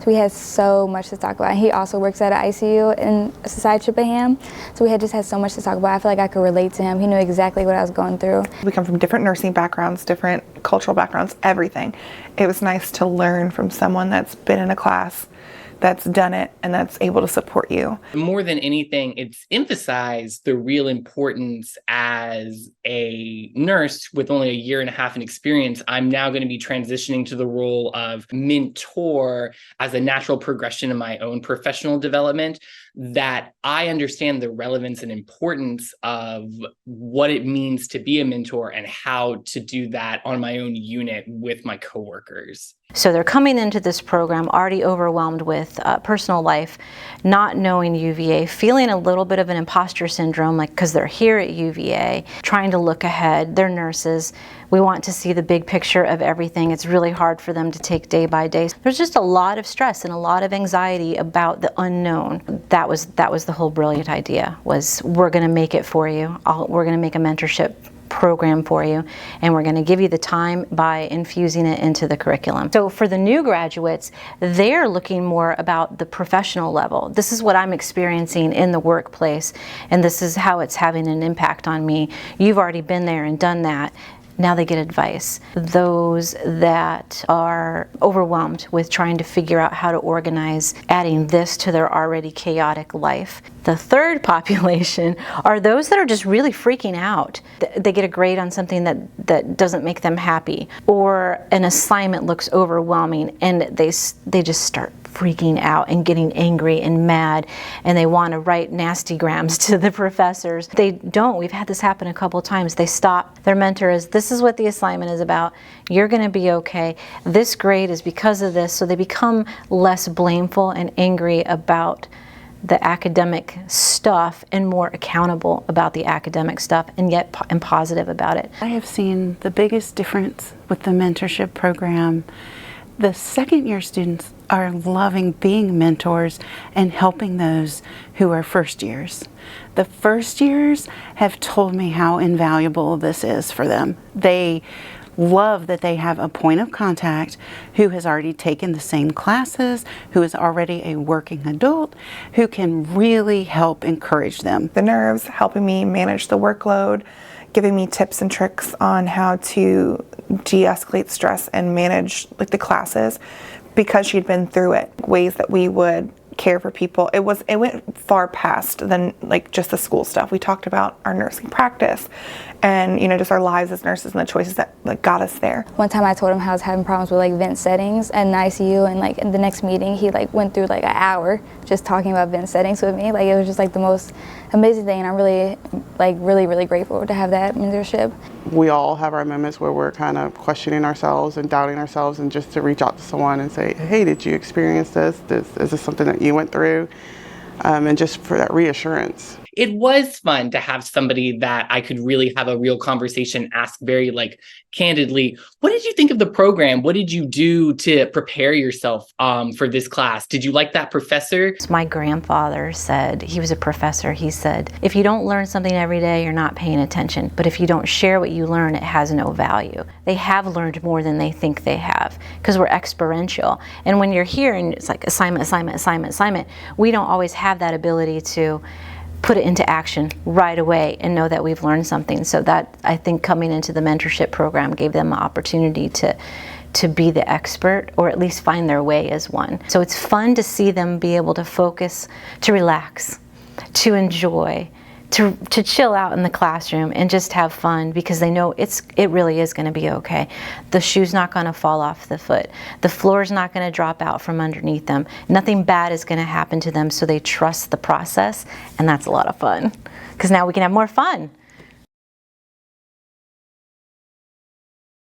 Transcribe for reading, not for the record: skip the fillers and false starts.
So we had so much to talk about. And he also works at an ICU in Society Chippenham. So we had just had so much to talk about. I feel like I could relate to him. He knew exactly what I was going through. We come from different nursing backgrounds, different cultural backgrounds, everything. It was nice to learn from someone that's been in a class, that's done it, and that's able to support you. More than anything, it's emphasized the real importance as a nurse with only 1.5 years in experience. I'm now going to be transitioning to the role of mentor as a natural progression in my own professional development, that I understand the relevance and importance of what it means to be a mentor and how to do that on my own unit with my coworkers. So they're coming into this program already overwhelmed with personal life, not knowing UVA, feeling a little bit of an imposter syndrome, like because they're here at UVA, trying to look ahead. They're nurses. We want to see the big picture of everything. It's really hard for them to take day by day. There's just a lot of stress and a lot of anxiety about the unknown. That was the whole brilliant idea, was we're going to make it for you. We're going to make a mentorship program for you, and we're going to give you the time by infusing it into the curriculum. So for the new graduates, they're looking more about the professional level. This is what I'm experiencing in the workplace, and this is how it's having an impact on me. You've already been there and done that. Now they get advice. Those that are overwhelmed with trying to figure out how to organize, adding this to their already chaotic life. The third population are those that are just really freaking out. They get a grade on something that doesn't make them happy, or an assignment looks overwhelming, and they just start freaking out and getting angry and mad, and they want to write nasty grams to the professors. They don't. We've had this happen a couple times. They stop. Their mentor is, this is what the assignment is about. You're going to be okay. This grade is because of this. So they become less blameful and angry about the academic stuff and more accountable about the academic stuff, and yet positive about it. I have seen the biggest difference with the mentorship program. The second year students are loving being mentors and helping those who are first years. The first years have told me how invaluable this is for them. They love that they have a point of contact who has already taken the same classes, who is already a working adult, who can really help encourage them. The nerves helping me manage the workload, giving me tips and tricks on how to de-escalate stress and manage the classes, because she'd been through it. Ways that we would care for people. It went far past than just the school stuff. We talked about our nursing practice and just our lives as nurses and the choices that got us there. One time I told him how I was having problems with vent settings in the ICU, and in the next meeting he went through an hour just talking about vent settings with me. It was just the most amazing thing, and I'm really really grateful to have that mentorship. We all have our moments where we're kind of questioning ourselves and doubting ourselves, and just to reach out to someone and say, hey, did you experience this? Is this something that you went through? And just for that reassurance. It was fun to have somebody that I could really have a real conversation, ask very candidly, what did you think of the program? What did you do to prepare yourself for this class? Did you like that professor? My grandfather said, he was a professor, he said, if you don't learn something every day, you're not paying attention. But if you don't share what you learn, it has no value. They have learned more than they think they have, because we're experiential. And when you're here and it's assignment, assignment, assignment, assignment, we don't always have that ability to put it into action right away and know that we've learned something. So that, I think, coming into the mentorship program gave them the opportunity to be the expert, or at least find their way as one. So it's fun to see them be able to focus, to relax, to enjoy, to chill out in the classroom and just have fun, because they know it really is going to be okay. The shoe's not going to fall off the foot. The floor's not going to drop out from underneath them. Nothing bad is going to happen to them, so they trust the process, and that's a lot of fun, because now we can have more fun.